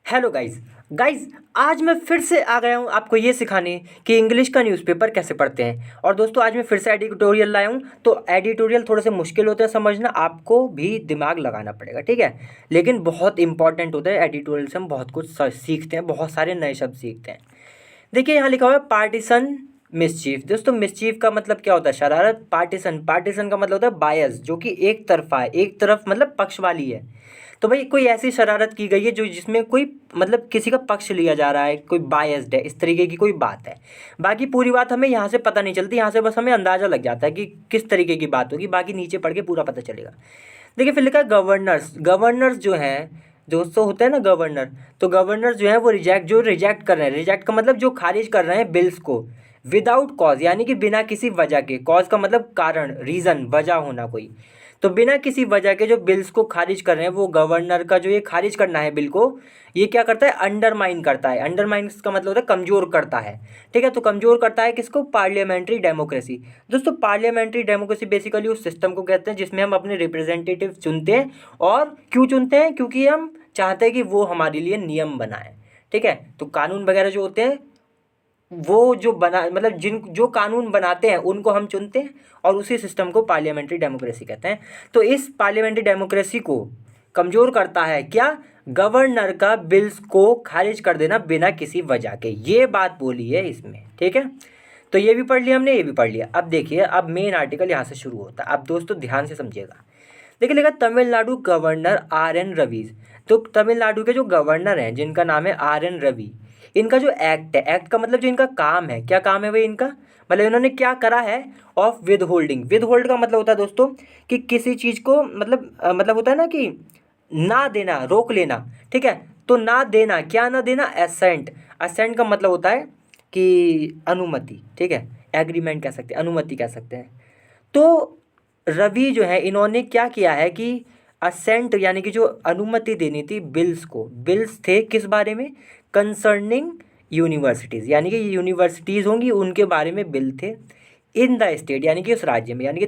Hello guys. Guys, आज मैं फिर से आ गया हूँ आपको ये सिखाने कि इंग्लिश का न्यूज़पेपर कैसे पढ़ते हैं। और दोस्तों, आज मैं फिर से एडिटोरियल लाया हूँ। तो एडिटोरियल थोड़े से मुश्किल होते हैं समझना, आपको भी दिमाग लगाना पड़ेगा, ठीक है। लेकिन बहुत इंपॉर्टेंट होता है। एडिटोरियल से हम बहुत कुछ सीखते हैं, बहुत सारे नए शब्द सीखते हैं। देखिए, यहाँ लिखा हुआ है पार्टीशन मिसचीफ। दोस्तों, मिसचीफ का मतलब क्या होता है? शरारत। पार्टीशन, पार्टीशन का मतलब होता है बायस, जो कि एक तरफा है, एक तरफ मतलब पक्ष वाली है। तो भाई कोई ऐसी शरारत की गई है जो जिसमें कोई मतलब किसी का पक्ष लिया जा रहा है, कोई बायस्ड है, इस तरीके की कोई बात है। बाकी पूरी बात हमें यहाँ से पता नहीं चलती, यहाँ से बस हमें अंदाज़ा लग जाता है कि किस तरीके की बात होगी, बाकी नीचे पढ़ के पूरा पता चलेगा। देखिए, फिर लिखा है गवर्नर्स। गवर्नर्स जो हैं दोस्तों, होते हैं ना गवर्नर, तो गवर्नर जो है वो रिजेक्ट कर रहे हैं। रिजेक्ट का मतलब जो खारिज कर रहे हैं बिल्स को विदाउट कॉज, यानी कि बिना किसी वजह के। कॉज का मतलब कारण, रीज़न, वजह होना कोई। तो बिना किसी वजह के जो बिल्स को खारिज कर रहे हैं, वो गवर्नर का जो ये खारिज करना है बिल को, ये क्या करता है? अंडरमाइन करता है। अंडरमाइन का मतलब होता है कमज़ोर करता है, ठीक है। तो कमज़ोर करता है किसको? Parliamentary democracy. दोस्तों, पार्लियामेंट्री डेमोक्रेसी बेसिकली उस सिस्टम को कहते हैं जिसमें हम अपने रिप्रेजेंटेटिव चुनते हैं। और क्यों चुनते हैं? क्योंकि हम चाहते हैं कि वो हमारे लिए नियम बनाए, ठीक है। तो कानून वगैरह जो होते हैं, वो जो बना मतलब जिन जो कानून बनाते हैं उनको हम चुनते हैं, और उसी सिस्टम को पार्लियामेंट्री डेमोक्रेसी कहते हैं। तो इस पार्लियामेंट्री डेमोक्रेसी को कमज़ोर करता है क्या? गवर्नर का बिल्स को खारिज कर देना बिना किसी वजह के। ये बात बोली है इसमें, ठीक है। तो ये भी पढ़ लिया हमने, ये भी पढ़ लिया। अब देखिए, अब मेन आर्टिकल यहाँ से शुरू होता है। अब दोस्तों ध्यान से समझिएगा। देखिए, लिखा Tamil Nadu governor R N Ravi's. तो तमिलनाडु के जो गवर्नर हैं, जिनका नाम है आर एन रवि, इनका जो एक्ट है, एक्ट का मतलब जो इनका काम है, क्या काम है भाई इनका? मतलब इन्होंने क्या करा है? Of with holding. With hold का मतलब होता है दोस्तों कि किसी चीज़ को मतलब होता है ना कि ना देना, रोक लेना, ठीक है। तो ना देना, क्या ना देना? एसेंट। असेंट का मतलब होता है कि अनुमति, ठीक है। एग्रीमेंट कह सकते हैं, अनुमति कह सकते हैं। तो रवि जो है, इन्होंने क्या किया है कि असेंट यानी कि जो अनुमति देनी थी बिल्स को। बिल्स थे किस बारे में? कंसर्निंग यूनिवर्सिटीज़, यानी कि यूनिवर्सिटीज़ होंगी उनके बारे में बिल थे। इन द स्टेट, यानी कि उस राज्य में, यानी कि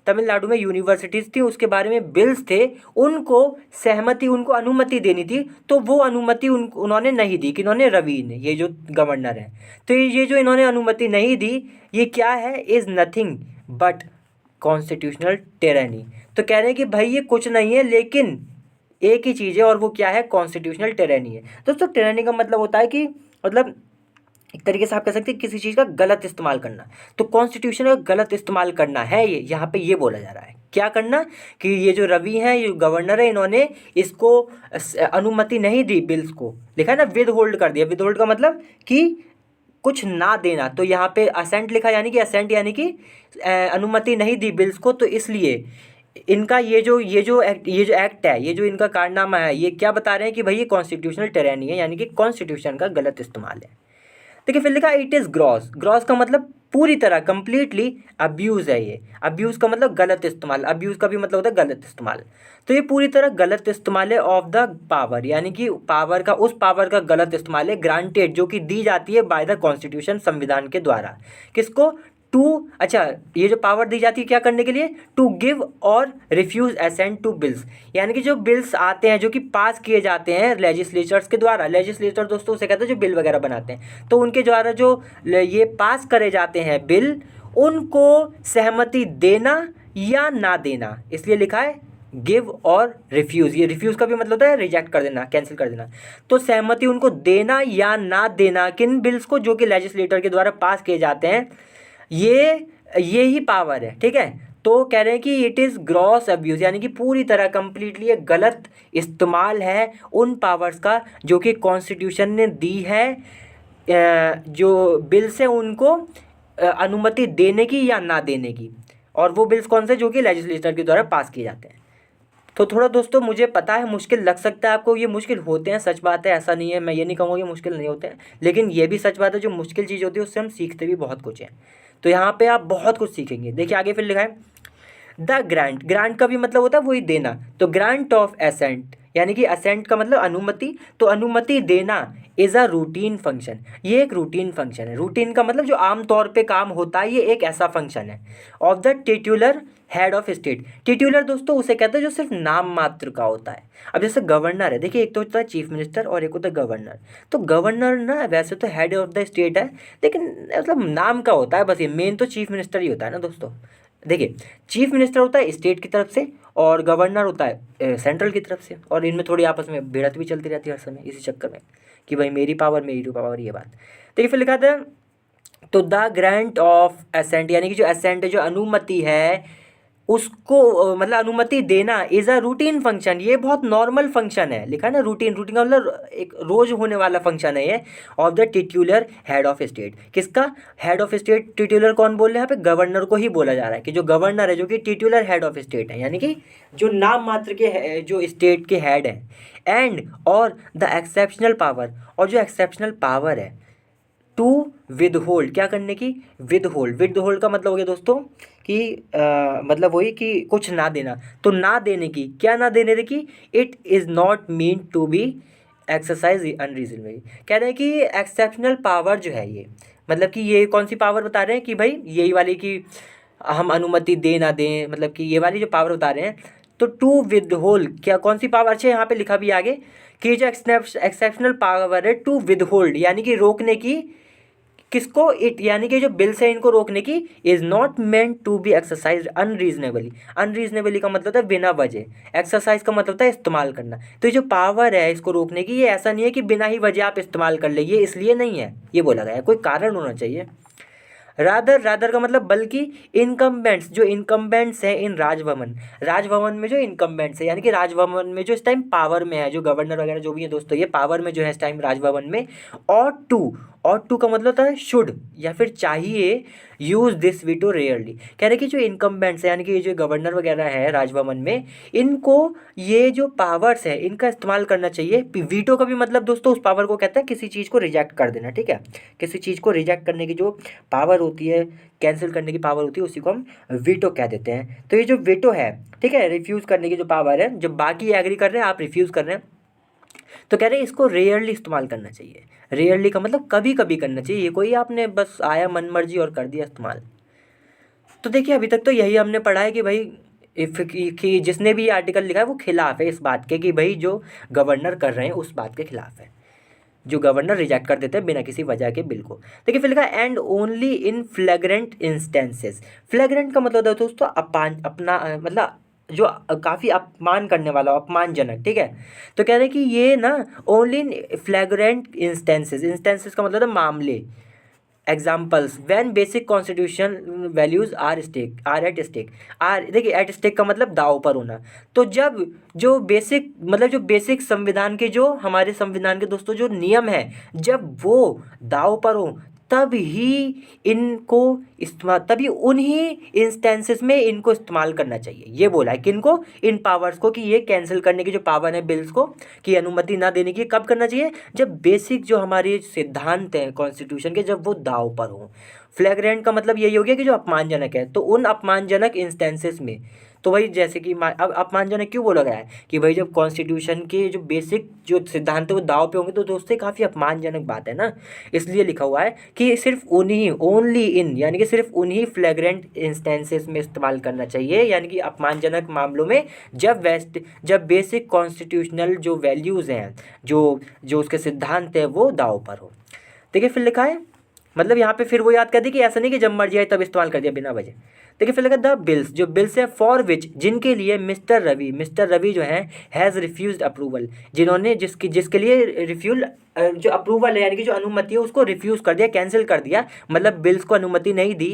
तमिलनाडु में यूनिवर्सिटीज़ थी, उसके बारे में बिल्स थे। उनको सहमति, उनको अनुमति देनी थी, तो वो अनुमति उन्होंने नहीं दी। किन्होंने? रवि ने, ये जो गवर्नर हैं। तो ये जो इन्होंने अनुमति नहीं दी, ये क्या है? Is nothing but constitutional tyranny. तो कह रहे हैं कि भाई ये कुछ नहीं है, लेकिन एक ही चीज़ है, और वो क्या है? कॉन्स्टिट्यूशनल टेरेनी है। दोस्तों, टेरेनी का मतलब होता है कि मतलब एक तरीके से आप कह सकते हैं किसी चीज़ का गलत इस्तेमाल करना। तो कॉन्स्टिट्यूशन का गलत इस्तेमाल करना है, ये यहाँ पे ये बोला जा रहा है। क्या करना? कि ये जो रवि हैं, ये गवर्नर है, इन्होंने इसको अनुमति नहीं दी बिल्स को। लिखा है ना, विद होल्ड कर दिया। विद होल्ड का मतलब कि कुछ ना देना। तो यहाँ पे असेंट लिखा, यानी कि असेंट यानी कि अनुमति नहीं दी बिल्स को। तो इसलिए इनका ये जो एक्ट है, ये जो इनका कारनामा है, ये क्या बता रहे हैं कि भाई ये कॉन्स्टिट्यूशनल टेरेनी है, यानी कि कॉन्स्टिट्यूशन का गलत इस्तेमाल है। देखिए, फिर लिखा इट इज़ ग्रॉस। ग्रॉस का मतलब पूरी तरह, कंप्लीटली अब्यूज़ है ये। अब्यूज़ का मतलब गलत इस्तेमाल, अब्यूज़ का भी मतलब होता है गलत इस्तेमाल। तो ये पूरी तरह गलत इस्तेमाल है ऑफ द पावर, यानी कि पावर का, उस पावर का गलत इस्तेमाल है ग्रांटेड, जो कि दी जाती है बाय द कॉन्स्टिट्यूशन, संविधान के द्वारा। किसको? टू, अच्छा, ये जो पावर दी जाती है क्या करने के लिए? टू गिव और रिफ्यूज़ असेंट टू बिल्स, यानी कि जो बिल्स आते हैं, जो कि पास किए जाते हैं लेजिस्लेचर्स के द्वारा। लेजिस्लेचर दोस्तों उसे कहते हैं जो बिल वगैरह बनाते हैं। तो उनके द्वारा जो ये पास करे जाते हैं बिल, उनको सहमति देना या ना देना, इसलिए लिखा है गिव और रिफ्यूज़। ये रिफ्यूज़ का भी मतलब होता है रिजेक्ट कर देना, कैंसिल कर देना। तो सहमति उनको देना या ना देना किन बिल्स को? जो कि लेजिस्लेटर के द्वारा पास किए जाते हैं। ये ही पावर है, ठीक है। तो कह रहे हैं कि इट इज़ ग्रॉस अब्यूज़, यानी कि पूरी तरह कंप्लीटली एक गलत इस्तेमाल है उन पावर्स का जो कि कॉन्स्टिट्यूशन ने दी है, जो बिल्स हैं उनको अनुमति देने की या ना देने की। और वो बिल्स कौन से? जो कि लेजिस्लेचर के द्वारा पास किए जाते हैं। तो थोड़ा दोस्तों, मुझे पता है मुश्किल लग सकता है आपको, ये मुश्किल होते हैं, सच बात है, ऐसा नहीं है, मैं ये नहीं कहूँगा कि मुश्किल नहीं होते हैं। लेकिन ये भी सच बात है, जो मुश्किल चीज़ होती है उससे हम सीखते भी बहुत कुछ हैं। तो यहाँ पे आप बहुत कुछ सीखेंगे। देखिए आगे फिर लिखा है द ग्रांट। ग्रांट का भी मतलब होता है वही देना। तो ग्रांट ऑफ असेंट, यानी कि असेंट का मतलब अनुमति। तो अनुमति देना इज़ अ रूटीन फंक्शन, ये एक रूटीन फंक्शन है। रूटीन का मतलब जो आम तौर पे काम होता है, ये एक ऐसा फंक्शन है of the titular head of state. Titular दोस्तों उसे कहते हैं जो सिर्फ नाम मात्र का होता है। अब जैसे गवर्नर है, देखिए एक तो होता है चीफ मिनिस्टर और एक होता है गवर्नर। तो गवर्नर ना वैसे तो हेड ऑफ द स्टेट है, लेकिन मतलब नाम का होता है बस, ये मेन तो चीफ मिनिस्टर ही होता है ना दोस्तों। देखिए चीफ मिनिस्टर होता है स्टेट की तरफ से और गवर्नर होता है सेंट्रल की तरफ से, और इनमें थोड़ी आपस में भिड़त भी चलती रहती है हर समय इसी चक्कर में कि भाई मेरी पावर मेरी पावर, ये बात। देखिए फिर लिखा था तो द ग्रांट ऑफ असेंट, यानी कि जो असेंट है, जो अनुमति है, उसको मतलब अनुमति देना इज़ अ रूटीन फंक्शन, ये बहुत नॉर्मल फंक्शन है। लिखा है ना रूटीन, रूटीन का मतलब एक रोज होने वाला फंक्शन है ये, of the titular head of state. किसका हेड ऑफ स्टेट? टिट्यूलर कौन बोल रहे हैं यहाँ पे? गवर्नर को ही बोला जा रहा है कि जो गवर्नर है जो कि टिट्यूलर हेड ऑफ स्टेट है, यानी कि जो नाम मात्र के जो स्टेट के हेड हैं। एंड और द एक्सेप्शनल पावर, और जो एक्सेप्शनल पावर है टू विदहोल्ड, क्या करने की? विदहोल्ड। विदहोल्ड का मतलब हो गया दोस्तों कि मतलब वही कि कुछ ना देना, तो ना देने की, क्या ना देने की? It is not mean to be exercise unreasonably. कह रहे हैं कि एक्सेप्शनल पावर जो है ये, मतलब कि ये कौन सी पावर बता रहे हैं कि भाई यही वाली कि हम अनुमति दे ना दें, मतलब कि ये वाली जो पावर बता रहे हैं। तो टू विदहोल्ड, क्या कौन सी पावर? अच्छा यहाँ पे लिखा भी आगे कि जो एक्सेप्शनल पावर है टू विदहोल्ड, यानी कि रोकने की। किसको? इट, यानी कि जो बिल्स है इनको रोकने की। Is not meant to be exercise unreasonably. Unreasonably का मतलब होता है बिना वजह, एक्सरसाइज का मतलब होता है इस्तेमाल करना। तो ये जो पावर है इसको रोकने की, ये ऐसा नहीं है कि बिना ही वजह आप इस्तेमाल कर ले, ये इसलिए नहीं है, ये बोला गया है, कोई कारण होना चाहिए। रादर, रादर का मतलब बल्कि, इनकम्बेंट्स, जो इनकम्बेंट्स हैं इन राजभवन, राजभवन में जो इनकम्बेंट्स है, यानी कि राजभवन में जो इस टाइम पावर में है, जो गवर्नर वगैरह जो भी है दोस्तों, ये पावर में जो है इस टाइम राजभवन में। और टू का मतलब होता है शुड या फिर चाहिए, यूज़ दिस वीटो रेयरली। कह रहे कि जो इनकम्बेंट्स है, यानी कि जो गवर्नर वगैरह है राजभवन में, इनको ये जो पावर्स है इनका इस्तेमाल करना चाहिए। वीटो का भी मतलब दोस्तों उस पावर को कहते हैं किसी चीज़ को रिजेक्ट कर देना, ठीक है। किसी चीज़ को रिजेक्ट करने की जो पावर होती है, कैंसिल करने की पावर होती है, उसी को हम वीटो कह देते हैं। तो ये जो वीटो है, ठीक है, रिफ्यूज़ करने की जो पावर है, जब बाकी एग्री कर रहे हैं आप रिफ्यूज़ कर रहे हैं, तो कह रहे हैं इसको रेयरली इस्तेमाल करना चाहिए। रेयरली का मतलब कभी कभी करना चाहिए, ये कोई आपने बस आया मन मर्जी और कर दिया इस्तेमाल। तो देखिए अभी तक तो यही हमने पढ़ा है कि भाई इफ कि जिसने भी ये आर्टिकल लिखा है वो खिलाफ है इस बात के कि भाई जो गवर्नर कर रहे हैं उस बात के खिलाफ है, जो गवर्नर रिजेक्ट कर देते हैं बिना किसी वजह के बिल को। देखिए फिर लिखा and only in flagrant instances. फ्लैग्रेंट का मतलब होता है दोस्तों अपना मतलब जो काफ़ी अपमान करने वाला, अपमानजनक, ठीक है। तो कह रहे हैं कि ये ना only in flagrant instances, instances का मतलब है मामले, examples, when basic constitution values are at stake. देखिए एट स्टेक का मतलब दाव पर होना। तो जब जो बेसिक मतलब जो बेसिक संविधान के, जो हमारे संविधान के दोस्तों जो नियम है, जब वो दाव पर हो, तब ही इनको इस्तेमाल, तभी उन्हीं इंस्टेंसेस में इनको इस्तेमाल करना चाहिए। ये बोला है किनको? इन पावर्स को, कि ये कैंसिल करने की जो पावर है बिल्स को, कि अनुमति ना देने की, कब करना चाहिए? जब बेसिक जो हमारे सिद्धांत हैं कॉन्स्टिट्यूशन के, जब वो दाव पर हो। फ्लैग्रेंट का मतलब यही हो गया कि जो अपमानजनक है, तो उन अपमानजनक इंस्टेंसेस में, तो भाई जैसे कि अब अपमानजनक क्यों बोला गया है कि भाई जब कॉन्स्टिट्यूशन के जो बेसिक जो सिद्धांत है वो दाव पे होंगे, तो दोस्तों काफ़ी अपमानजनक बात है ना, इसलिए लिखा हुआ है कि सिर्फ उन्हीं, ओनली इन, यानी कि सिर्फ उन्हीं फ्लैग्रेंट इंस्टेंसेस में इस्तेमाल करना चाहिए, यानी कि अपमानजनक मामलों में, जब बेसिक कॉन्स्टिट्यूशनल जो वैल्यूज़ हैं, जो जो उसके सिद्धांत है वो दाव पर हो। देखिए फिर लिखा है, मतलब यहाँ पे फिर वो याद कर दी कि ऐसा नहीं कि जब मर्जी आए तब इस्तेमाल कर दिया बिना वजह। देखिए फिर लगा द बिल्स, जो बिल्स है फॉर विच, जिनके लिए मिस्टर रवि जो है हैज़ रिफ्यूज्ड अप्रूवल, जिन्होंने जिसके लिए रिफ्यूज जो अप्रूवल है, यानी कि जो अनुमति है उसको रिफ्यूज़ कर दिया, कैंसिल कर दिया, मतलब बिल्स को अनुमति नहीं दी।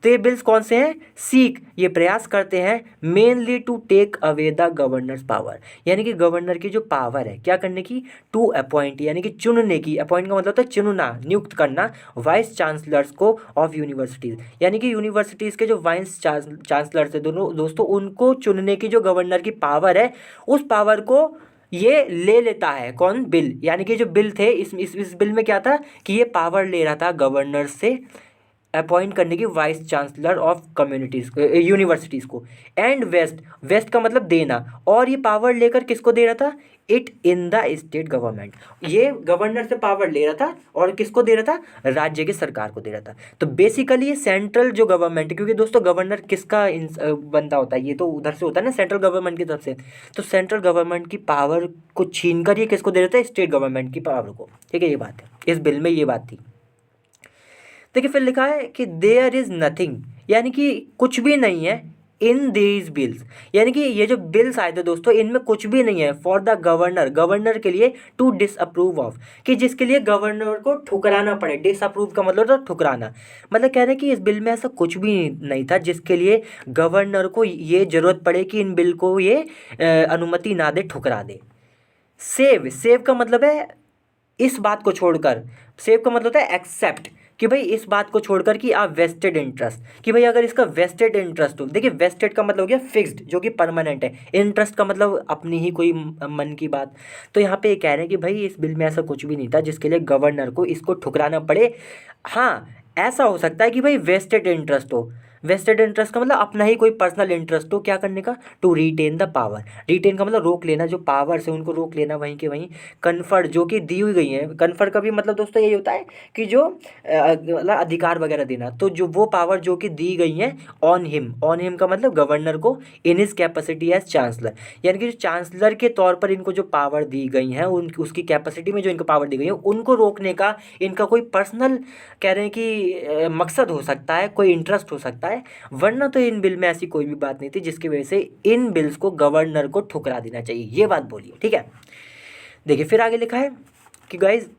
तो ये बिल्स कौन से हैं? सीक, ये प्रयास करते हैं, mainly to take away the governor's power, यानी कि गवर्नर की जो पावर है क्या करने की? टू अपॉइंट, यानी कि चुनने की। अपॉइंट का मतलब होता है चुनना, नियुक्त करना, वाइस चांसलर्स को ऑफ यूनिवर्सिटीज़, यानी कि यूनिवर्सिटीज़ के जो वाइस चांसलर्स है दोनों दोस्तों, उनको चुनने की जो गवर्नर की पावर है, उस पावर को ये ले लेता है। कौन? बिल, यानी कि जो बिल थे, इस बिल में क्या था कि ये पावर ले रहा था गवर्नर से अपॉइंट करने की vice chancellor of communities universities को। एंड वेस्ट, वेस्ट का मतलब देना, और ये पावर लेकर किसको दे रहा था? It in the state government. ये गवर्नर से पावर ले रहा था और किसको दे रहा था, राज्य की सरकार को दे रहा था। तो बेसिकली ये सेंट्रल जो गवर्नमेंट है, क्योंकि दोस्तों गवर्नर किसका बंदा होता है, ये तो उधर से होता है ना, सेंट्रल गवर्नमेंट की तरफ से। तो सेंट्रल गवर्नमेंट की पावर को छीन कर ये किसको दे रहा था, स्टेट गवर्नमेंट की पावर को। ठीक है, ये बात है, इस बिल में ये बात थी। देखिए फिर लिखा है कि देयर इज़ नथिंग, यानी कि कुछ भी नहीं है इन दीज बिल्स, यानी कि ये जो बिल्स आए थे दोस्तों इनमें कुछ भी नहीं है फॉर द गवर्नर, गवर्नर के लिए टू डिसअप्रूव ऑफ, कि जिसके लिए गवर्नर को ठुकराना पड़े। डिसअप्रूव का मतलब था ठुकराना, मतलब कह रहे हैं कि इस बिल में ऐसा कुछ भी नहीं था जिसके लिए गवर्नर को ये जरूरत पड़े कि इन बिल को ये अनुमति ना दे, ठुकरा दे। सेव, सेव का मतलब है इस बात को छोड़कर, सेव का मतलब होता है एक्सेप्ट, कि भाई इस बात को छोड़कर कि आप वेस्टेड इंटरेस्ट, कि भाई अगर इसका वेस्टेड इंटरेस्ट हो, देखिए वेस्टेड का मतलब हो गया फिक्स्ड जो कि परमानेंट है, इंटरेस्ट का मतलब अपनी ही कोई मन की बात। तो यहाँ पे ये कह रहे हैं कि भाई इस बिल में ऐसा कुछ भी नहीं था जिसके लिए गवर्नर को इसको ठुकराना पड़े। हाँ, ऐसा हो सकता है कि भाई वेस्टेड इंटरेस्ट हो, वेस्टेड इंटरेस्ट का मतलब अपना ही कोई पर्सनल इंटरेस्ट हो, क्या करने का, to retain the power, retain का मतलब रोक लेना, जो पावर से उनको रोक लेना वहीं के वहीं, कन्फर्ड जो कि दी हुई गई है, कन्फर का भी मतलब दोस्तों यही होता है कि जो मतलब अधिकार वगैरह देना, तो जो वो पावर जो कि दी गई हैं ऑन हिम, ऑन हिम का मतलब गवर्नर को, in his capacity as chancellor, यानी कि जो चांसलर के तौर पर इनको जो पावर दी गई हैं उन उसकी कैपेसिटी में जो इनको पावर दी गई है उनको रोकने का इनका कोई पर्सनल कह रहे हैं कि मकसद हो सकता है, कोई इंटरेस्ट हो सकता है, वरना तो इन बिल में ऐसी कोई भी बात नहीं थी जिसकी वजह से इन बिल्स को गवर्नर को ठुकरा देना चाहिए, ये बात बोलिए। ठीक है, देखिए फिर आगे लिखा है कि गाइज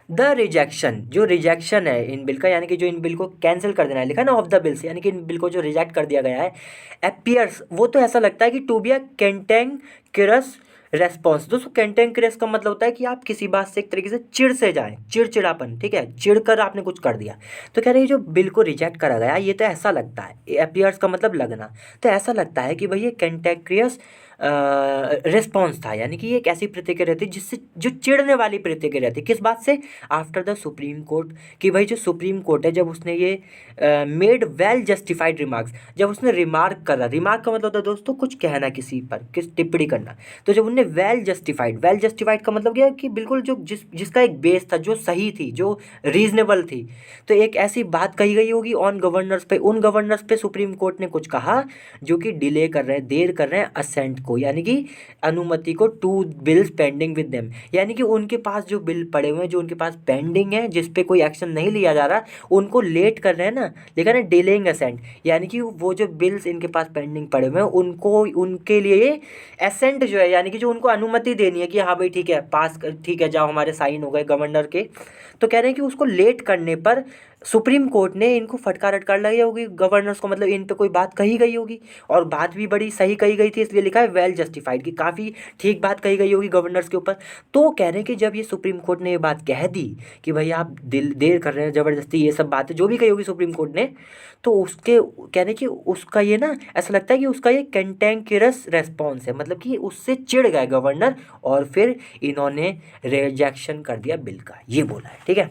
द रिजेक्शन, जो रिजेक्शन है इन बिल का, यानी कि जो इन बिल को कैंसिल कर देना है, लिखा है ना ऑफ द बिल्स, यानी कि इन बिल को जो रिजेक्ट कर दिया गया है, अपीयर्स, वो तो ऐसा लगता है कि टू बी अ कैंटेंक्यूरस रेस्पॉन्स। दोस्तों कैंटेंक्यूरस का मतलब होता है कि आप किसी बात से एक तरीके से चिढ़ से जाएं, चिड़चिड़ापन, ठीक है, चिढ़ कर आपने कुछ कर दिया। तो कह रहे हैं जो बिल को रिजेक्ट करा गया ये तो ऐसा लगता है, अपीयर्स का मतलब लगना, तो ऐसा लगता है कि भाई ये कैंटेंक्यूरस रिस्पॉन्स था, यानी कि ये एक ऐसी प्रतिक्रिया रहती जिससे जो चिढ़ने वाली प्रतिक्रिया रहती, किस बात से, आफ्टर द सुप्रीम कोर्ट, कि भाई जो सुप्रीम कोर्ट है जब उसने ये मेड वेल जस्टिफाइड रिमार्क्स, जब उसने रिमार्क करा, रिमार्क का मतलब होता है दोस्तों कुछ कहना किसी पर, किस टिप्पणी करना, तो जब उनने वेल जस्टिफाइड, वेल जस्टिफाइड का मतलब क्या है कि बिल्कुल जो जिसका एक बेस था, जो सही थी, जो रीजनेबल थी, तो एक ऐसी बात कही गई होगी ऑन गवर्नर्स पे, उन गवर्नर्स पे सुप्रीम कोर्ट ने कुछ कहा जो कि डिले कर रहे हैं, देर कर रहे हैं असेंट को, यानी कि अनुमति को, to bills pending with them, यानी कि उनके पास जो बिल पड़े हुए हैं, जो उनके पास पेंडिंग है, जिस पे कोई एक्शन नहीं लिया जा रहा, उनको लेट कर रहे हैं ना, लिखा ना डिलेइंग असेंट, यानी कि वो जो बिल्स इनके पास पेंडिंग पड़े हुए हैं उनको, उनके लिए एसेंट जो है, यानी कि जो उनको अनुमति देनी है कि हाँ भाई ठीक है पास कर, ठीक है जाओ, हमारे साइन हो गए गवर्नर के, तो कह रहे हैं कि उसको लेट करने पर सुप्रीम कोर्ट ने इनको फटकार अटकार लगाई होगी गवर्नर्स को, मतलब इन पे कोई बात कही गई होगी, और बात भी बड़ी सही कही गई थी, इसलिए लिखा है वेल जस्टिफाइड, कि काफ़ी ठीक बात कही गई होगी गवर्नर्स के ऊपर। तो कह रहे हैं कि जब ये सुप्रीम कोर्ट ने ये बात कह दी कि भाई आप देर कर रहे हैं, ज़बरदस्ती, ये सब बातें जो भी कही होगी सुप्रीम कोर्ट ने, तो उसके कह रहे हैं कि उसका ये ना ऐसा लगता है कि उसका ये कैंटेंक्यूरस रेस्पॉन्स है, मतलब कि उससे चिढ़ गए गवर्नर और फिर इन्होंने रिजेक्शन कर दिया बिल का, ये बोला है। ठीक है,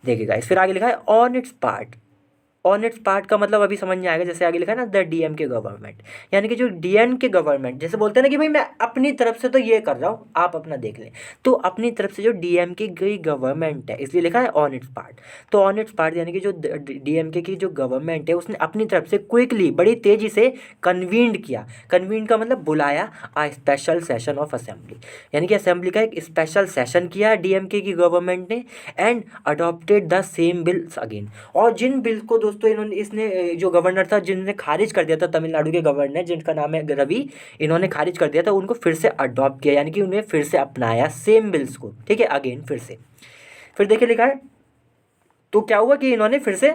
देखिएगा इस फिर आगे लिखा है on it's part, on it's part का मतलब अभी समझ में आएगा, जैसे आगे लिखा है ना द डीएम के गवर्नमेंट, यानी कि जो डीएम के गवर्नमेंट, जैसे बोलते हैं ना कि भाई मैं अपनी तरफ से तो ये कर रहा हूँ आप अपना देख लें, तो अपनी तरफ से जो डीएम की गई गवर्नमेंट है, इसलिए लिखा है ऑन इट्स पार्ट। तो ऑन इट्स पार्ट यानी कि जो डीएमके की जो गवर्नमेंट है उसने अपनी तरफ से क्विकली, बड़ी तेजी से कन्वीन्ड किया, कन्वीन का मतलब बुलाया आ स्पेशल सेशन ऑफ असेंबली, यानी कि असेंबली का एक स्पेशल सेशन किया डीएमके की गवर्नमेंट ने, and adopted the same bills again, और जिन बिल को दोस्तों इन्होंने, इसने जो गवर्नर था जिन्होंने खारिज कर दिया था, तमिलनाडु के गवर्नर जिनका नाम है रवि, इन्होंने खारिज कर दिया था, उनको फिर से अडॉप्ट किया, यानी कि उन्हें फिर से अपनाया सेम बिल्स को, ठीक है, अगेन फिर से। फिर देखिए लिखा है, तो क्या हुआ कि इन्होंने फिर से,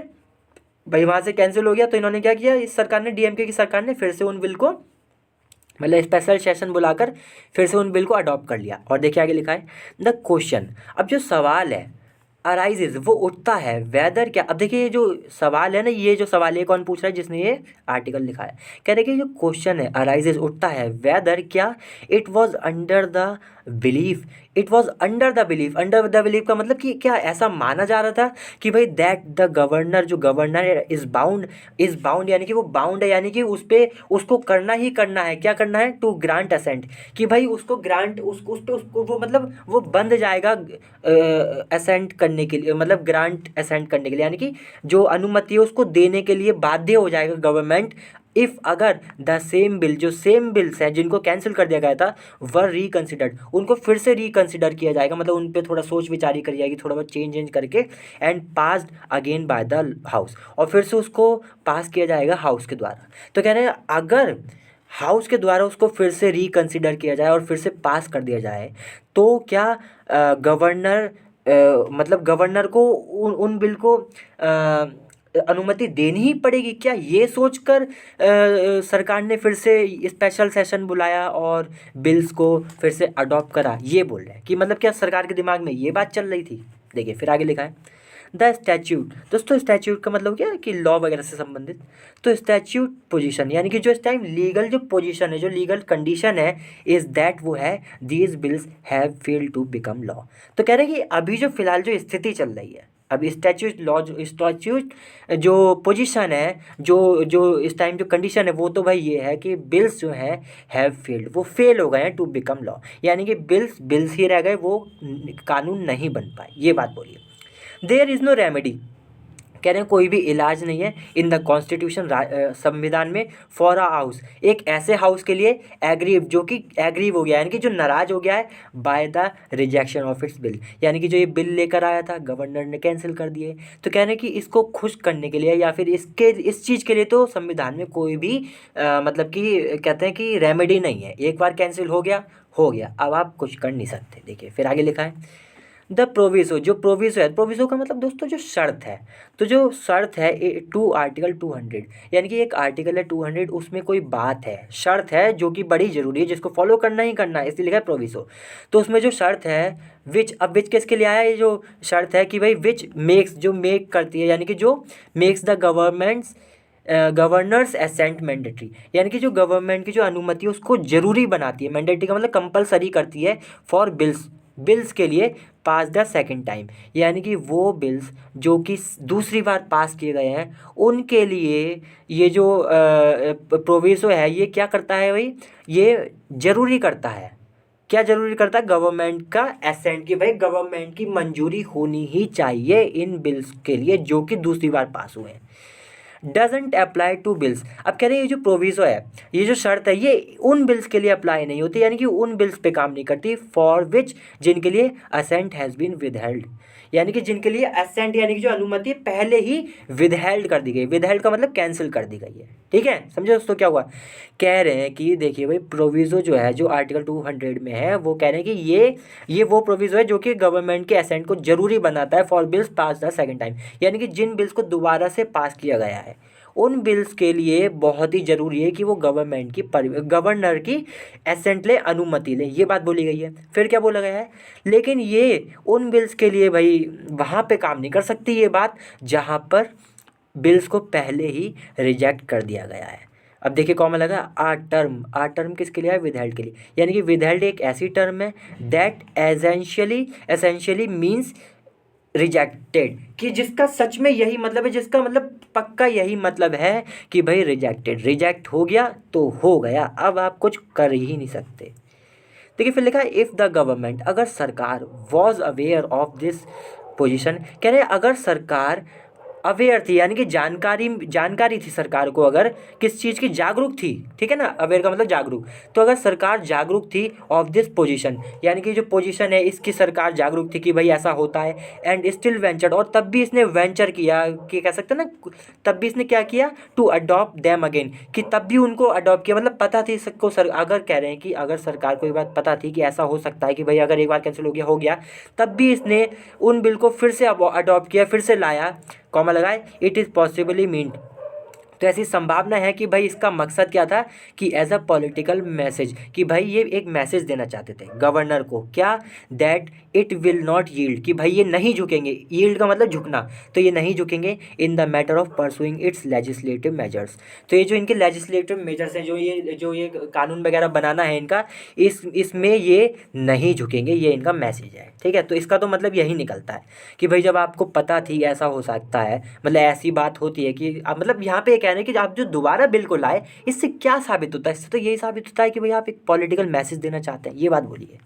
भाई वहाँ से कैंसिल हो गया, तो इन्होंने क्या किया, इस सरकार ने, डीएमके की सरकार ने फिर से उन बिल को, मतलब स्पेशल सेशन बुलाकर फिर से उन बिल को अडॉप्ट कर लिया। और देखिए आगे लिखा है द क्वेश्चन, अब जो सवाल है अराइजेज, वो उठता है, वेदर क्या, अब देखिए ये जो सवाल है ना, ये जो सवाल है कौन पूछ रहा है, जिसने ये आर्टिकल लिखा है, कह रहे कि जो क्वेश्चन है अराइजेज, उठता है, वेदर क्या, it was under the belief, it was under the belief. Under the belief का मतलब कि क्या ऐसा माना जा रहा था कि भाई दैट द गवर्नर, जो गवर्नर है, इज बाउंड यानी कि वो बाउंड है, यानी कि उस पे उसको करना ही करना है। क्या करना है? टू ग्रांट असेंट, कि भाई उसको ग्रांट उस पे उसको वो मतलब वो बंद जाएगा असेंट करने के लिए, मतलब ग्रांट असेंट करने के लिए, यानी कि जो अनुमति है उसको देने के लिए बाध्य हो जाएगा गवर्नमेंट, इफ़ अगर द सेम बिल, जो सेम बिल्स हैं जिनको कैंसिल कर दिया गया था, वर रिकन्सिडर्ड, उनको फिर से रिकन्सिडर किया जाएगा, मतलब उन पे थोड़ा सोच विचारी करी जाएगी, थोड़ा बहुत चेंज करके, and passed again by the house, और फिर से उसको पास किया जाएगा हाउस के द्वारा। तो कह रहे हैं अगर हाउस के द्वारा उसको फिर से रिकन्सिडर किया जाए और फिर से पास कर दिया जाए, तो क्या गवर्नर मतलब गवर्नर को उन बिल को अनुमति देनी ही पड़ेगी क्या? ये सोचकर सरकार ने फिर से स्पेशल सेशन बुलाया और बिल्स को फिर से अडॉप्ट करा, ये बोल रहे हैं कि मतलब क्या सरकार के दिमाग में ये बात चल रही थी। देखिए फिर आगे लिखा है द स्टैच्यूट। दोस्तों स्टैच्यूट का मतलब क्या है कि लॉ वगैरह से संबंधित। तो स्टैच्यूट पोजीशन यानी कि जो इस टाइम लीगल जो पोजीशन है, जो लीगल कंडीशन है, इज़ दैट वो है these bills have failed to become law. तो कह रहे हैं कि अभी जो फिलहाल जो स्थिति चल रही है, अब स्टैच्यूट लॉ, जो स्टैच्यूट जो पोजीशन है, जो जो इस टाइम जो कंडीशन है, वो तो भाई ये है कि बिल्स जो हैं हैव फेल्ड, वो फेल हो गए हैं टू बिकम लॉ, यानी कि बिल्स बिल्स ही रह गए, वो कानून नहीं बन पाए, ये बात बोलिए। देयर इज़ नो रेमेडी, कह रहे हैं कोई भी इलाज नहीं है इन द कॉन्स्टिट्यूशन, संविधान में, फॉर अ हाउस, एक ऐसे हाउस के लिए एग्रीव, जो कि एग्रीव हो गया यानी कि जो नाराज हो गया है, by the rejection of its bill, यानी कि जो ये बिल लेकर आया था गवर्नर ने कैंसिल कर दिए। तो कह रहे हैं कि इसको खुश करने के लिए या फिर इसके इस चीज़ के लिए तो संविधान में कोई भी मतलब कि कहते हैं कि रेमेडी नहीं है, एक बार कैंसिल हो गया, अब आप कुछ कर नहीं सकते। देखिए फिर आगे लिखा है द प्रोविसो, जो प्रोविसो है, प्रोविसो का मतलब दोस्तों जो शर्त है, तो जो शर्त है टू आर्टिकल 200, यानी कि एक आर्टिकल है 200, उसमें कोई बात है, शर्त है जो कि बड़ी ज़रूरी है, जिसको फॉलो करना ही करना है, इसलिए लिखा है प्रोविसो। तो उसमें जो शर्त है विच, अब विच किसके लिए आया है? ये जो शर्त है कि भाई विच मेक्स, जो मेक करती है, यानी कि जो makes the governor's assent mandatory, यानी कि जो गवर्नमेंट की जो अनुमति है उसको जरूरी बनाती है, मैंडेटरी का मतलब कंपलसरी करती है, फॉर बिल्स के लिए, पास द सेकंड टाइम, यानी कि वो बिल्स जो कि दूसरी बार पास किए गए हैं उनके लिए ये जो प्रोविसो है ये क्या करता है भाई? ये जरूरी करता है। क्या जरूरी करता है? गवर्नमेंट का एसेंट, कि भाई गवर्नमेंट की मंजूरी होनी ही चाहिए इन बिल्स के लिए जो कि दूसरी बार पास हुए हैं। डजेंट अप्लाई टू बिल्स, अब कह रहे हैं ये जो प्रोविज़ो है, ये जो शर्त है, ये उन बिल्स के लिए अप्लाई नहीं होती, यानी कि उन बिल्स पे काम नहीं करती, फॉर विच, जिनके लिए असेंट हैज़ बीन विदहेल्ड, यानी कि जिनके लिए असेंट यानी कि जो अनुमति पहले ही विदहेल्ड कर दी गई, विदहेल्ड का मतलब कैंसिल कर दी गई है। ठीक है, समझे दोस्तों क्या हुआ? कह रहे हैं कि देखिए भाई प्रोविज़ो जो है, जो आर्टिकल 200 में है, वो कह रहे हैं कि ये वो प्रोविज़ो है जो कि गवर्नमेंट के असेंट को जरूरी बनाता है, for bills pass the second time, यानी कि जिन बिल्स को दोबारा से पास किया गया है उन बिल्स के लिए बहुत ही ज़रूरी है कि वो गवर्नर की एसेंट ले, अनुमति ले, ये बात बोली गई है। फिर क्या बोला गया है? लेकिन ये उन बिल्स के लिए भाई वहाँ पे काम नहीं कर सकती ये बात जहाँ पर बिल्स को पहले ही रिजेक्ट कर दिया गया है। अब देखिए कॉमन लगा आ टर्म किसके लिए है? विदहेल्ड के लिए, यानी कि विदहेल्ड एक ऐसी टर्म है दैट एसेंशियली मीन्स रिजेक्टेड, कि जिसका सच में यही मतलब है, जिसका मतलब पक्का यही मतलब है कि भाई रिजेक्ट हो गया तो हो गया, अब आप कुछ कर ही नहीं सकते। देखिए फिर लिखा है इफ़ द गवर्नमेंट, अगर सरकार was aware of this position, कह रहे हैं अगर सरकार अवेयर थी, यानी कि जानकारी थी सरकार को, अगर किस चीज़ की जागरूक थी, ठीक है ना, अवेयर का मतलब जागरूक, तो अगर सरकार जागरूक थी ऑफ दिस पोजीशन, यानी कि जो पोजीशन है इसकी सरकार जागरूक थी कि भाई ऐसा होता है, एंड स्टिल वेंचर्ड, और तब भी इसने वेंचर किया, कि कह सकते हैं ना, तब भी इसने क्या किया? टू अडॉप्ट देम अगेन, कि तब भी उनको अडॉप्ट किया, मतलब पता थी सबको, अगर कह रहे हैं कि अगर सरकार को ये बात पता थी कि ऐसा हो सकता है कि भाई अगर एक बार कैंसिल हो गया, तब भी इसने उन बिल को फिर से अडॉप्ट किया, फिर से लाया, कॉमा लगाए, इट इज़ पॉसिबली मीन्ड, तो ऐसी संभावना है कि भाई इसका मकसद क्या था कि एज अ पॉलिटिकल मैसेज, कि भाई ये एक मैसेज देना चाहते थे गवर्नर को, क्या, that it will not yield, कि भाई ये नहीं झुकेंगे, यील्ड का मतलब झुकना, तो ये नहीं झुकेंगे in the matter of pursuing it's legislative measures. तो ये जो इनके लेजिस्लेटिव मेजर्स हैं, जो ये कानून वगैरह बनाना है इनका, इसमें ये नहीं झुकेंगे, ये इनका मैसेज है। ठीक है, तो इसका तो मतलब यही निकलता है कि भाई जब आपको पता थी ऐसा हो सकता है, मतलब ऐसी बात होती है कि आप, मतलब यहाँ पे ये कह रहे हैं कि आप जो दोबारा बिल को लाए, इससे क्या साबित होता है, इससे तो यही साबित होता है कि भाई आप एक पॉलिटिकल मैसेज देना चाहते हैं, ये बात बोलिए।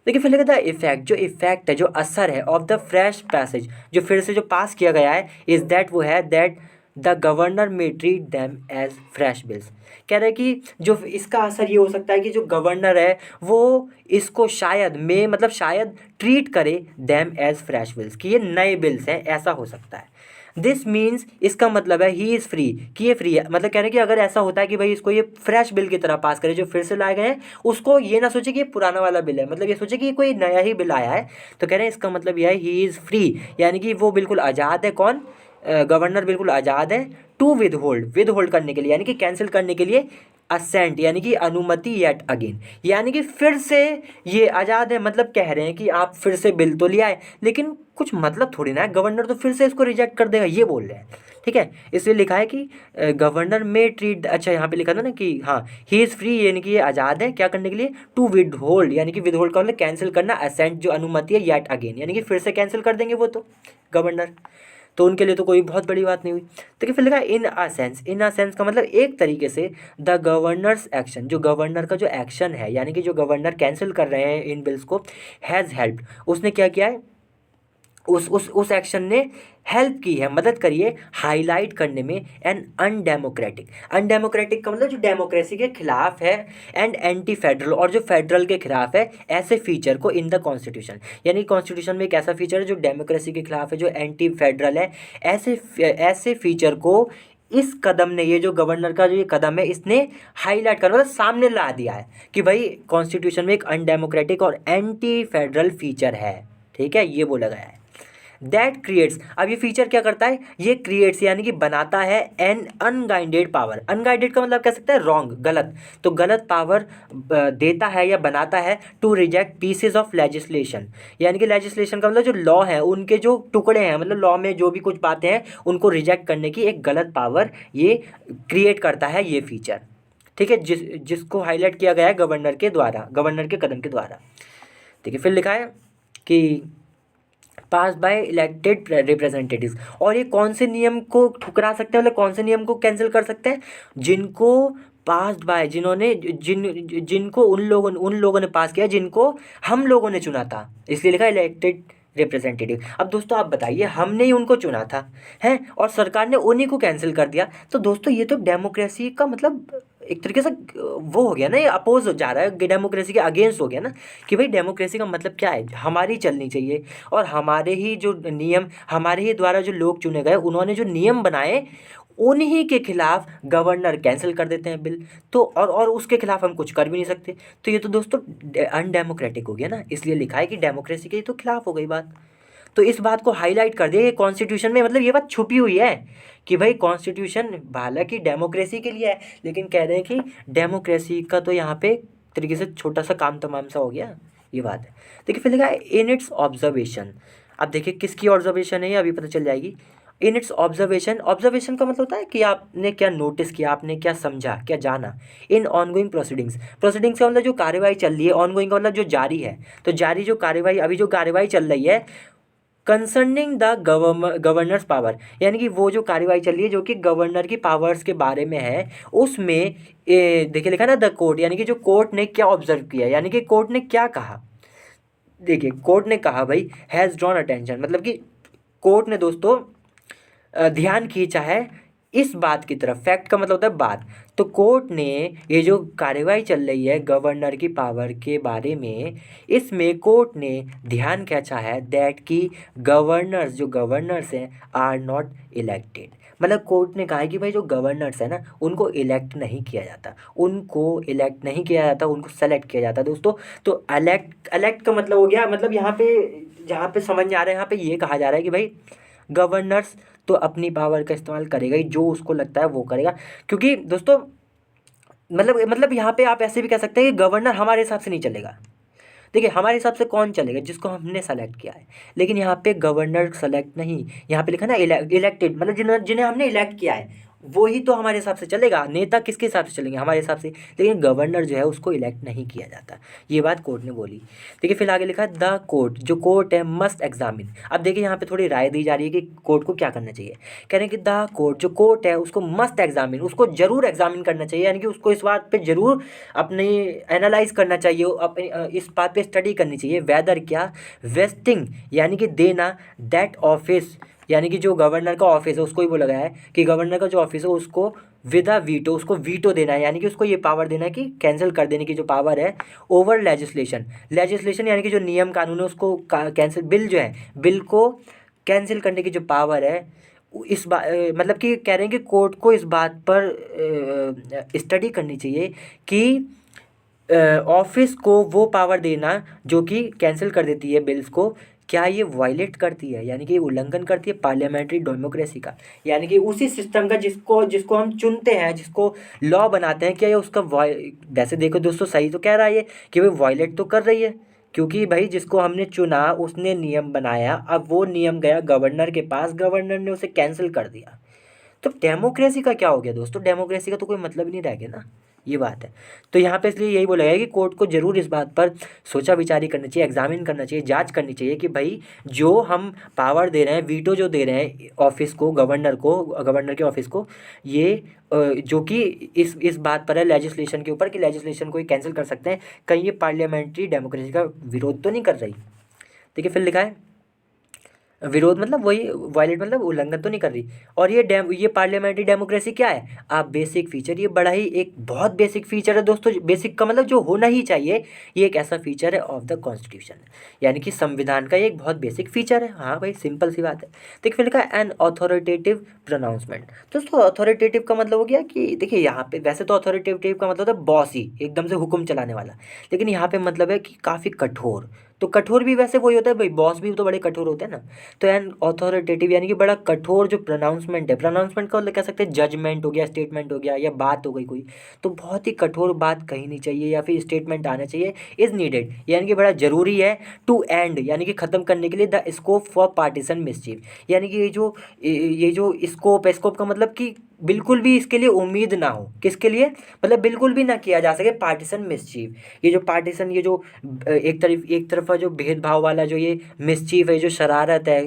देखिए फिर लिखा था इफेक्ट, जो इफेक्ट है, जो असर है ऑफ द फ्रेश पैसेज, जो फिर से जो पास किया गया है, इज दैट, वो है that the governor may treat them as fresh bills. कह रहे हैं कि जो इसका असर ये हो सकता है कि जो गवर्नर है वो इसको शायद में, मतलब शायद ट्रीट करे दैम एज फ्रेश बिल्स, कि ये नए बिल्स हैं, ऐसा हो सकता है। दिस मीन्स, इसका मतलब है ही इज़ फ्री, कि ये फ्री है, मतलब कह रहे हैं कि अगर ऐसा होता है कि भाई इसको ये फ्रेश बिल की तरह पास करे, जो फिर से लाए गए हैं, उसको ये ना सोचे कि ये पुराना वाला बिल है, मतलब ये सोचे कि ये कोई नया ही बिल आया है। तो कह रहे हैं इसका मतलब यह है ही इज़ फ्री, यानी कि वो बिल्कुल आज़ाद है, कौन, गवर्नर बिल्कुल आज़ाद है, टू विद होल्ड करने के लिए, यानी कि कैंसिल करने के लिए, असेंट यानी कि अनुमति, येट अगेन यानी कि फिर से ये आज़ाद है, मतलब कह रहे हैं कि आप फिर से बिल तो ले आए, लेकिन कुछ मतलब थोड़ी ना है, गवर्नर तो फिर से इसको रिजेक्ट कर देगा, ये बोल रहे हैं। ठीक है, इसलिए लिखा है कि गवर्नर में ट्रीट, अच्छा यहाँ पे लिखा था ना कि हाँ ही इज़ फ्री, यानी कि ये आज़ाद है क्या करने के लिए, टू विद होल्ड, यानी कि विद होल्ड का मतलब कैंसिल करना, असेंट जो अनुमति है, येट अगेन यानी कि फिर से कैंसिल कर देंगे वो तो गवर्नर, तो उनके लिए तो कोई बहुत बड़ी बात नहीं हुई। तो फिर लिखा इन a sense, in a sense का मतलब एक तरीके से द गवर्नर्स एक्शन, जो गवर्नर का जो एक्शन है, यानी कि जो गवर्नर कैंसिल कर रहे हैं इन बिल्स को, हैज़ हेल्प, उसने क्या किया है, उस एक्शन ने हेल्प की है, मदद करी है, हाईलाइट करने में एन अनडेमोक्रेटिक, अनडेमोक्रेटिक का मतलब जो डेमोक्रेसी के खिलाफ है, एंड एंटी फेडरल, और जो फेडरल के खिलाफ है, ऐसे फीचर को इन द कॉन्स्टिट्यूशन, यानी कॉन्स्टिट्यूशन में एक ऐसा फीचर है जो डेमोक्रेसी के खिलाफ है, जो एंटी फेडरल है, ऐसे फीचर को इस कदम ने, ये जो गवर्नर का जो ये कदम है, इसने हाईलाइट कर, मतलब सामने ला दिया है कि भाई कॉन्स्टिट्यूशन में एक अनडेमोक्रेटिक और एंटी फेडरल फीचर है। ठीक है, ये बोला गया है। दैट क्रिएट्स, अब ये फीचर क्या करता है, ये क्रिएट्स यानी कि बनाता है एन अनगाइडेड पावर, अनगाइडेड का मतलब कह सकते हैं रॉन्ग, गलत, तो गलत पावर देता है या बनाता है, to reject pieces of legislation, यानी कि लेजिस्लेशन का मतलब जो लॉ है, उनके जो टुकड़े हैं, मतलब लॉ में जो भी कुछ बातें हैं उनको रिजेक्ट करने की एक गलत पावर ये क्रिएट करता है ये फीचर। ठीक है, जिसको हाईलाइट किया गया है गवर्नर के द्वारा, गवर्नर के कदम के द्वारा। ठीक है, फिर लिखा है कि पास बाय इलेक्टेड रिप्रेजेंटेटिव्स, और ये कौन से नियम को ठुकरा सकते हैं, मतलब कौन से नियम को कैंसिल कर सकते हैं, जिनको पास्ड बाय, जिन्होंने जिनको उन लोगों ने पास किया जिनको हम लोगों ने चुना था, इसलिए लिखा इलेक्टेड रिप्रेजेंटेटिव। अब दोस्तों आप बताइए, हमने ही उनको चुना था हैं, और सरकार ने उन्हीं को कैंसिल कर दिया, तो दोस्तों ये तो डेमोक्रेसी का मतलब एक तरीके से वो हो गया ना, ये अपोज हो जा रहा है, डेमोक्रेसी के अगेंस्ट हो गया ना, कि भाई डेमोक्रेसी का मतलब क्या है, हमारी चलनी चाहिए, और हमारे ही जो नियम, हमारे ही द्वारा जो लोग चुने गए, उन्होंने जो नियम बनाए, उन्हीं के खिलाफ गवर्नर कैंसिल कर देते हैं बिल, तो और उसके खिलाफ हम कुछ कर भी नहीं सकते, तो ये तो दोस्तों अनडेमोक्रेटिक हो गया ना, इसलिए लिखा है कि डेमोक्रेसी के तो खिलाफ हो गई बात। तो इस बात को हाईलाइट कर दिया, ये कॉन्स्टिट्यूशन में, मतलब ये बात छुपी हुई है कि भाई कॉन्स्टिट्यूशन हालांकि डेमोक्रेसी के लिए है, लेकिन कह रहे हैं कि डेमोक्रेसी का तो यहाँ पे तरीके से छोटा सा काम तमाम सा हो गया, ये बात है। देखिए फिर लिखा है इन इट्स ऑब्जर्वेशन, अब देखिए किसकी ऑब्जर्वेशन है ये अभी पता चल जाएगी। इन इट्स ऑब्जर्वेशन, ऑब्जर्वेशन का मतलब होता है कि आपने क्या नोटिस किया, आपने क्या समझा, क्या जाना। इन ऑनगोइंग प्रोसीडिंग्स, प्रोसीडिंग्स का मतलब जो कार्यवाही चल रही है, ऑनगोइंग का मतलब जो जारी है, तो जारी जो कार्यवाही, अभी जो कार्यवाही चल रही है, कंसर्निंग द गवर्नर्स पावर, यानी कि वो जो कार्यवाही चल रही है जो कि गवर्नर की पावर्स के बारे में है, उसमें देखिए लिखा ना द कोर्ट, यानी कि जो कोर्ट ने क्या ऑब्जर्व किया, यानी कि कोर्ट ने क्या कहा। देखिए कोर्ट ने कहा भाई हैज़ ड्रॉन अटेंशन, मतलब कि कोर्ट ने दोस्तों ध्यान खींचा है इस बात की तरफ, फैक्ट का मतलब होता है बात, तो कोर्ट ने ये जो कार्यवाही चल रही है गवर्नर की पावर के बारे में, इसमें कोर्ट ने ध्यान खींचा है दैट कि गवर्नर्स, जो गवर्नर्स हैं, आर नॉट इलेक्टेड, मतलब कोर्ट ने कहा है कि भाई जो गवर्नर्स हैं ना, उनको इलेक्ट नहीं किया जाता, उनको इलेक्ट नहीं किया जाता, उनको सेलेक्ट किया जाता दोस्तों। तो इलेक्ट का मतलब हो गया, मतलब यहाँ पे जहाँ पे समझ में आ रहा है, यहाँ पे ये कहा जा रहा है कि भाई गवर्नर्स तो अपनी पावर का इस्तेमाल करेगा ही, जो उसको लगता है वो करेगा। क्योंकि दोस्तों मतलब यहाँ पे आप ऐसे भी कह सकते हैं कि गवर्नर हमारे हिसाब से नहीं चलेगा। देखिए हमारे हिसाब से कौन चलेगा, जिसको हमने सेलेक्ट किया है। लेकिन यहाँ पे गवर्नर सेलेक्ट नहीं, यहाँ पे लिखा ना इलेक्टेड, मतलब जिन्हें जिन्हें हमने इलेक्ट किया है वो ही तो हमारे हिसाब से चलेगा। नेता किसके हिसाब से चलेंगे, हमारे हिसाब से। लेकिन गवर्नर जो है उसको इलेक्ट नहीं किया जाता। ये बात कोर्ट ने बोली। देखिए फिर आगे लिखा है द कोर्ट, जो कोर्ट है मस्ट एग्जामिन। अब देखिए यहाँ पे थोड़ी राय दी जा रही है कि कोर्ट को क्या करना चाहिए। कह रहे हैं कि द कोर्ट, जो कोर्ट है उसको मस्ट एग्जामिन, उसको जरूर एग्जामिन करना चाहिए, यानी कि उसको इस बात पे जरूर अपनी एनालाइज करना चाहिए, अपनी इस बात पे स्टडी करनी चाहिए। वेदर क्या, वेस्टिंग यानी कि देना, दैट ऑफिस यानी कि जो गवर्नर का ऑफिस है उसको ही बोला गया है कि गवर्नर का जो ऑफिस है उसको विदा वीटो, उसको वीटो देना है, यानी कि उसको ये पावर देना है कि कैंसिल कर देने की जो पावर है ओवर लेजिस्लेशन। लेजिस्लेशन यानी कि जो नियम कानून है उसको कैंसिल, बिल जो है बिल को कैंसिल करने की जो पावर है इस बात मतलब कि कह रहे हैं कि कोर्ट को इस बात पर स्टडी करनी चाहिए कि ऑफिस को वो पावर देना जो कि कैंसिल कर देती है बिल्स को, क्या ये वायलेट करती है, यानी कि उल्लंघन करती है पार्लियामेंट्री डेमोक्रेसी का, यानी कि उसी सिस्टम का जिसको जिसको हम चुनते हैं, जिसको लॉ बनाते हैं, क्या ये उसका वैसे देखो दोस्तों सही तो कह रहा है ये कि भाई वायलेट तो कर रही है। क्योंकि भाई जिसको हमने चुना उसने नियम बनाया, अब वो नियम गया गवर्नर के पास, गवर्नर ने उसे कैंसिल कर दिया। तो डेमोक्रेसी का क्या हो गया दोस्तों, डेमोक्रेसी का तो कोई मतलब ही नहीं रह गया ना, ये बात है। तो यहाँ पे इसलिए यही बोला गया है कि कोर्ट को जरूर इस बात पर सोचा विचारी करना चाहिए, एग्जामिन करना चाहिए, जांच करनी चाहिए कि भाई जो हम पावर दे रहे हैं, वीटो जो दे रहे हैं ऑफिस को, गवर्नर के ऑफिस को, ये जो कि इस बात पर है लेजिस्लेशन के ऊपर कि लेजिस्लेशन को ही कैंसिल कर सकते हैं, कहीं ये पार्लियामेंट्री डेमोक्रेसी का विरोध तो नहीं कर रही। देखिए फिर लिखा है विरोध मतलब वही, वायलेट मतलब उल्लंघन तो नहीं कर रही। और ये पार्लियामेंट्री डेमोक्रेसी क्या है, आप बेसिक फीचर, ये बड़ा ही एक बहुत बेसिक फीचर है दोस्तों। बेसिक का मतलब जो होना ही चाहिए, ये एक ऐसा फीचर है ऑफ द कॉन्स्टिट्यूशन, यानी कि संविधान का ये एक बहुत बेसिक फीचर है। हाँ भाई सिंपल सी बात है। देखिए फिर लिखा है एन अथॉरिटेटिव प्रोनाउंसमेंट। दोस्तों अथॉरिटेटिव का मतलब हो गया कि देखिए यहाँ पे वैसे तो अथॉरिटेटिव का मतलब होता है बॉस ही, एकदम से हुक्म चलाने वाला, लेकिन यहाँ पे मतलब है कि काफ़ी कठोर। तो कठोर भी वैसे वही होता है भाई, बॉस भी तो बड़े कठोर होते हैं ना। तो एन अथॉरिटेटिव यानी कि बड़ा कठोर जो प्रोनाउंसमेंट है, प्रोनाउंसमेंट का मतलब कह सकते हैं जजमेंट हो गया, स्टेटमेंट हो गया, या बात हो गई कोई, तो बहुत ही कठोर बात कही नहीं चाहिए या फिर स्टेटमेंट आना चाहिए। इज़ नीडेड यानी कि बड़ा ज़रूरी है, टू एंड यानी कि ख़त्म करने के लिए, the scope for partition mischief यानी कि ये जो स्कोप है, स्कोप का मतलब कि बिल्कुल भी इसके लिए उम्मीद ना हो, किसके लिए, मतलब बिल्कुल भी ना किया जा सके पार्टीशन मिसचीफ। ये जो पार्टीशन, ये जो एक तरफा जो भेदभाव वाला जो ये मिसचीफ है, जो शरारत है,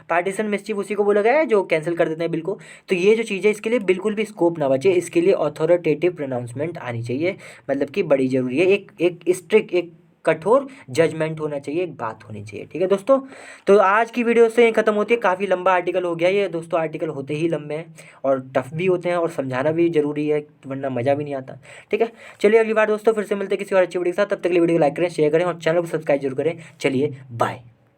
पार्टीशन मिसचीफ उसी को बोला गया है जो कैंसिल कर देते हैं बिल को। तो ये जो चीज़ है इसके लिए बिल्कुल भी स्कोप ना बचे, इसके लिए अथॉरिटेटिव प्रोनाउंसमेंट आनी चाहिए, मतलब कि बड़ी ज़रूरी है। एक स्ट्रिक्ट, एक कठोर जजमेंट होना चाहिए, एक बात होनी चाहिए। ठीक है दोस्तों, तो आज की वीडियो से ख़त्म होती है। काफ़ी लंबा आर्टिकल हो गया ये दोस्तों, आर्टिकल होते ही लंबे हैं और टफ भी होते हैं और समझाना भी जरूरी है, वरना मज़ा भी नहीं आता। ठीक है, चलिए अगली बार दोस्तों फिर से मिलते हैं किसी और अच्छी वीडियो के साथ। तब तक के लिए वीडियो को लाइक करें, शेयर करें और चैनल को सब्सक्राइब जरूर करें। चलिए बाय।